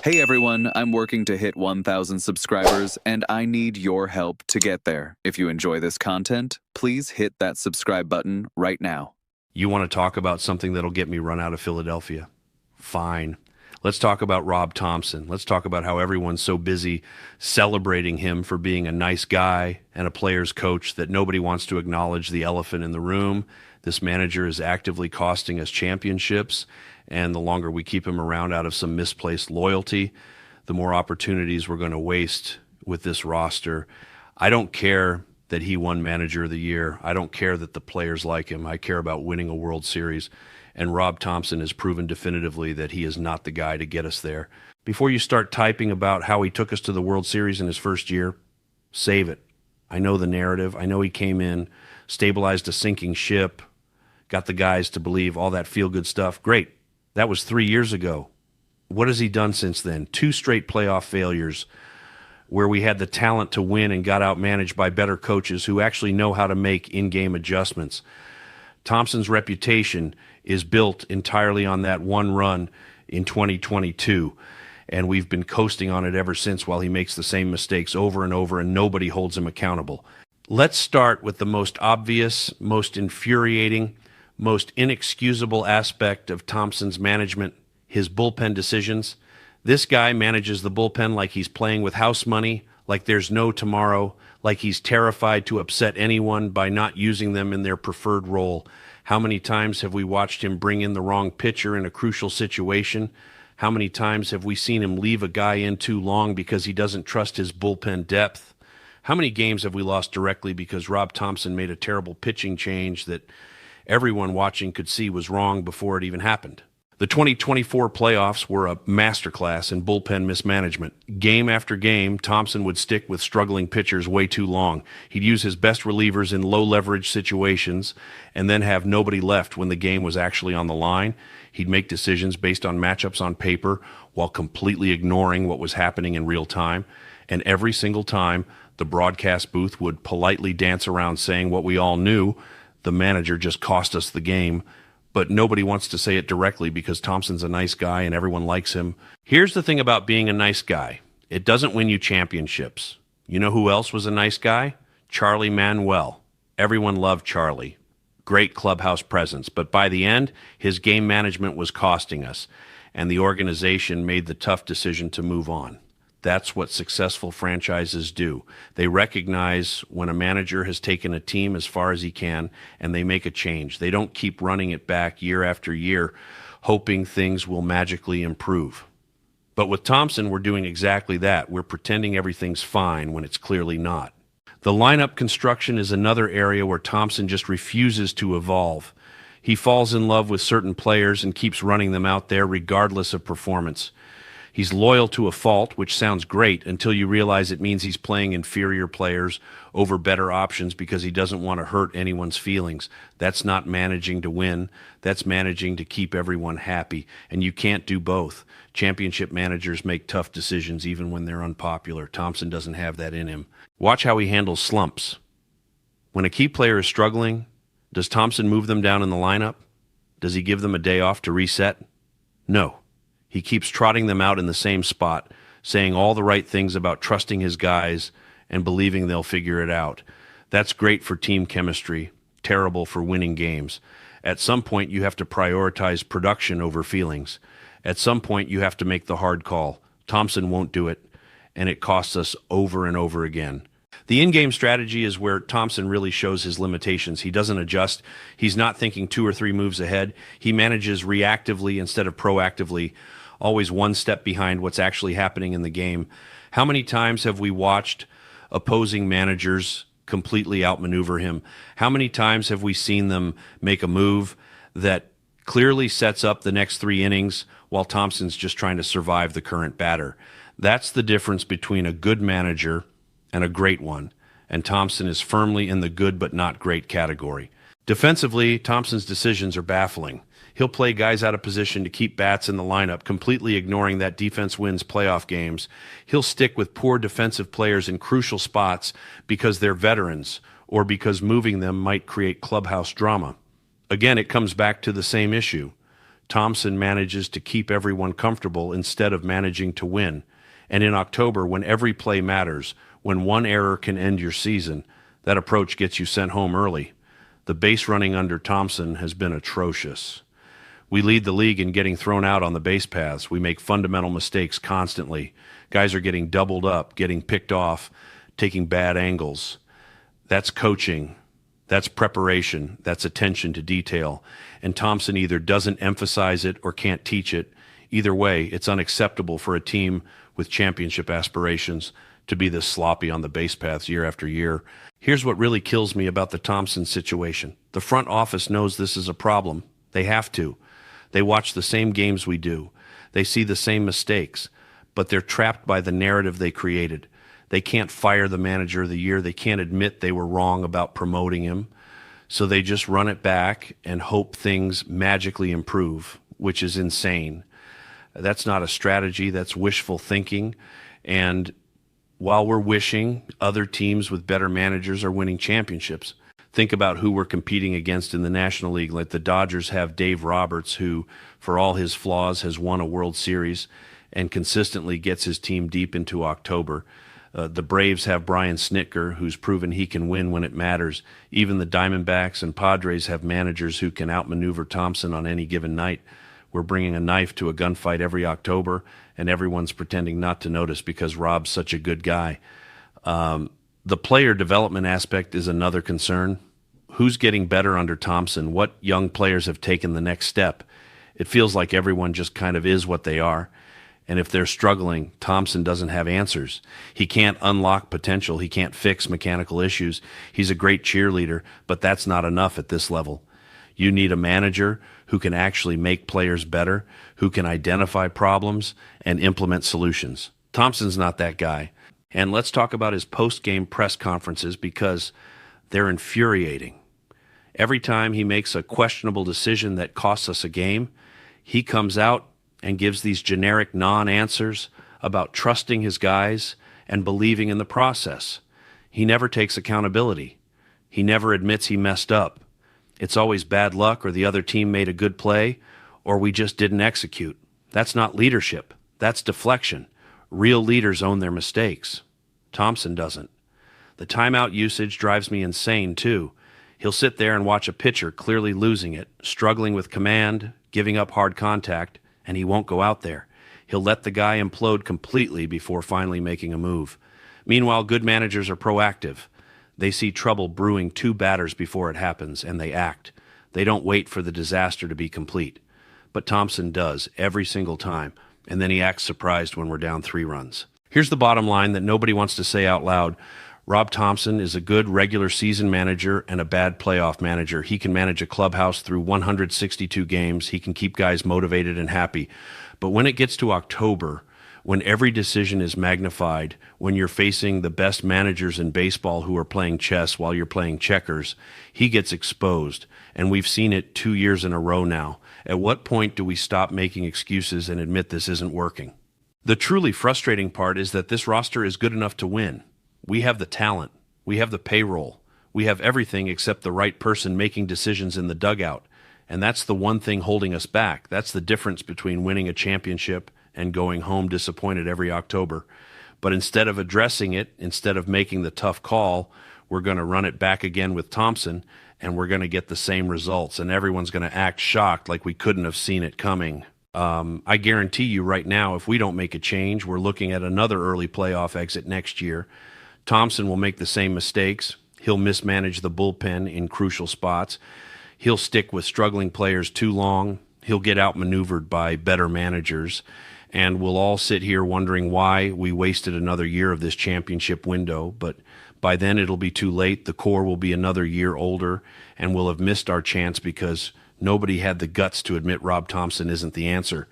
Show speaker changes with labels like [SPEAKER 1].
[SPEAKER 1] Hey everyone, I'm working to hit 1,000 subscribers, and I need your help to get there. If you enjoy this content, please hit that subscribe button right now.
[SPEAKER 2] You want to talk about something that'll get me run out of Philadelphia? Fine. Let's talk about Rob Thomson. Let's talk about how everyone's so busy celebrating him for being a nice guy and a player's coach that nobody wants to acknowledge the elephant in the room. This manager is actively costing us championships, and the longer we keep him around out of some misplaced loyalty, the more opportunities we're going to waste with this roster. I don't care that he won Manager of the Year. I don't care that the players like him. I care about winning a World Series. And Rob Thomson has proven definitively that he is not the guy to get us there. Before you start typing about how he took us to the World Series in his first year, save it. I know the narrative. I know he came in, stabilized a sinking ship, got the guys to believe all that feel-good stuff. Great. That was 3 years ago. What has he done since then? 2 straight playoff failures where we had the talent to win and got outmanaged by better coaches who actually know how to make in-game adjustments. Thomson's reputation is built entirely on that one run in 2022, and we've been coasting on it ever since while he makes the same mistakes over and over and nobody holds him accountable. Let's start with the most obvious, most infuriating, most inexcusable aspect of Thomson's management, his bullpen decisions. This guy manages the bullpen like he's playing with house money, like there's no tomorrow, like he's terrified to upset anyone by not using them in their preferred role. How many times have we watched him bring in the wrong pitcher in a crucial situation? How many times have we seen him leave a guy in too long because he doesn't trust his bullpen depth? How many games have we lost directly because Rob Thomson made a terrible pitching change that everyone watching could see was wrong before it even happened? The 2024 playoffs were a masterclass in bullpen mismanagement. Game after game, Thomson would stick with struggling pitchers way too long. He'd use his best relievers in low-leverage situations and then have nobody left when the game was actually on the line. He'd make decisions based on matchups on paper while completely ignoring what was happening in real time. And every single time, the broadcast booth would politely dance around saying what we all knew: the manager just cost us the game. But nobody wants to say it directly because Thomson's a nice guy and everyone likes him. Here's the thing about being a nice guy. It doesn't win you championships. You know who else was a nice guy? Charlie Manuel. Everyone loved Charlie. Great clubhouse presence. But by the end, his game management was costing us, and the organization made the tough decision to move on. That's what successful franchises do. They recognize when a manager has taken a team as far as he can, and they make a change. They don't keep running it back year after year, hoping things will magically improve. But with Thomson, we're doing exactly that. We're pretending everything's fine when it's clearly not. The lineup construction is another area where Thomson just refuses to evolve. He falls in love with certain players and keeps running them out there regardless of performance. He's loyal to a fault, which sounds great until you realize it means he's playing inferior players over better options because he doesn't want to hurt anyone's feelings. That's not managing to win. That's managing to keep everyone happy. And you can't do both. Championship managers make tough decisions even when they're unpopular. Thomson doesn't have that in him. Watch how he handles slumps. When a key player is struggling, does Thomson move them down in the lineup? Does he give them a day off to reset? No. He keeps trotting them out in the same spot, saying all the right things about trusting his guys and believing they'll figure it out. That's great for team chemistry, terrible for winning games. At some point, you have to prioritize production over feelings. At some point, you have to make the hard call. Thomson won't do it, and it costs us over and over again. The in-game strategy is where Thomson really shows his limitations. He doesn't adjust. He's not thinking 2 or 3 moves ahead. He manages reactively instead of proactively, always one step behind what's actually happening in the game. How many times have we watched opposing managers completely outmaneuver him? How many times have we seen them make a move that clearly sets up the next 3 innings while Thomson's just trying to survive the current batter? That's the difference between a good manager and a great one, and Thomson is firmly in the good but not great category. Defensively, Thomson's decisions are baffling. He'll play guys out of position to keep bats in the lineup, completely ignoring that defense wins playoff games. He'll stick with poor defensive players in crucial spots because they're veterans or because moving them might create clubhouse drama. Again, it comes back to the same issue. Thomson manages to keep everyone comfortable instead of managing to win. And in October, when every play matters, when one error can end your season, that approach gets you sent home early. The base running under Thomson has been atrocious. We lead the league in getting thrown out on the base paths. We make fundamental mistakes constantly. Guys are getting doubled up, getting picked off, taking bad angles. That's coaching. That's preparation. That's attention to detail. And Thomson either doesn't emphasize it or can't teach it. Either way, it's unacceptable for a team with championship aspirations to be this sloppy on the base paths year after year. Here's what really kills me about the Thomson situation. The front office knows this is a problem. They have to. They watch the same games we do. They see the same mistakes, but they're trapped by the narrative they created. They can't fire the manager of the year. They can't admit they were wrong about promoting him. So they just run it back and hope things magically improve, which is insane. That's not a strategy. That's wishful thinking. And while we're wishing, other teams with better managers are winning championships. Think about who we're competing against in the National League. Like the Dodgers have Dave Roberts, who, for all his flaws, has won a World Series and consistently gets his team deep into October. The Braves have Brian Snitker, who's proven he can win when it matters. Even the Diamondbacks and Padres have managers who can outmaneuver Thomson on any given night. We're bringing a knife to a gunfight every October, and everyone's pretending not to notice because Rob's such a good guy. The player development aspect is another concern. Who's getting better under Thomson? What young players have taken the next step? It feels like everyone just kind of is what they are. And if they're struggling, Thomson doesn't have answers. He can't unlock potential. He can't fix mechanical issues. He's a great cheerleader, but that's not enough at this level. You need a manager who can actually make players better, who can identify problems and implement solutions. Thomson's not that guy. And let's talk about his post-game press conferences because they're infuriating. Every time he makes a questionable decision that costs us a game, he comes out and gives these generic non-answers about trusting his guys and believing in the process. He never takes accountability. He never admits he messed up. It's always bad luck or the other team made a good play or we just didn't execute. That's not leadership. That's deflection. Real leaders own their mistakes. Thomson doesn't. The timeout usage drives me insane, too. He'll sit there and watch a pitcher clearly losing it, struggling with command, giving up hard contact, and he won't go out there. He'll let the guy implode completely before finally making a move. Meanwhile, good managers are proactive. They see trouble brewing 2 batters before it happens, and they act. They don't wait for the disaster to be complete. But Thomson does, every single time, and then he acts surprised when we're down 3 runs. Here's the bottom line that nobody wants to say out loud. Rob Thomson is a good regular season manager and a bad playoff manager. He can manage a clubhouse through 162 games. He can keep guys motivated and happy. But when it gets to October, when every decision is magnified, when you're facing the best managers in baseball who are playing chess while you're playing checkers, he gets exposed. And we've seen it 2 years in a row now. At what point do we stop making excuses and admit this isn't working? The truly frustrating part is that this roster is good enough to win. We have the talent. We have the payroll. We have everything except the right person making decisions in the dugout. And that's the one thing holding us back. That's the difference between winning a championship and going home disappointed every October. But instead of addressing it, instead of making the tough call, we're going to run it back again with Thomson, and we're going to get the same results. And everyone's going to act shocked like we couldn't have seen it coming. I guarantee you right now, if we don't make a change, we're looking at another early playoff exit next year. Thomson will make the same mistakes. He'll mismanage the bullpen in crucial spots. He'll stick with struggling players too long. He'll get outmaneuvered by better managers. And we'll all sit here wondering why we wasted another year of this championship window. But by then it'll be too late. The core will be another year older, and we'll have missed our chance because nobody had the guts to admit Rob Thomson isn't the answer.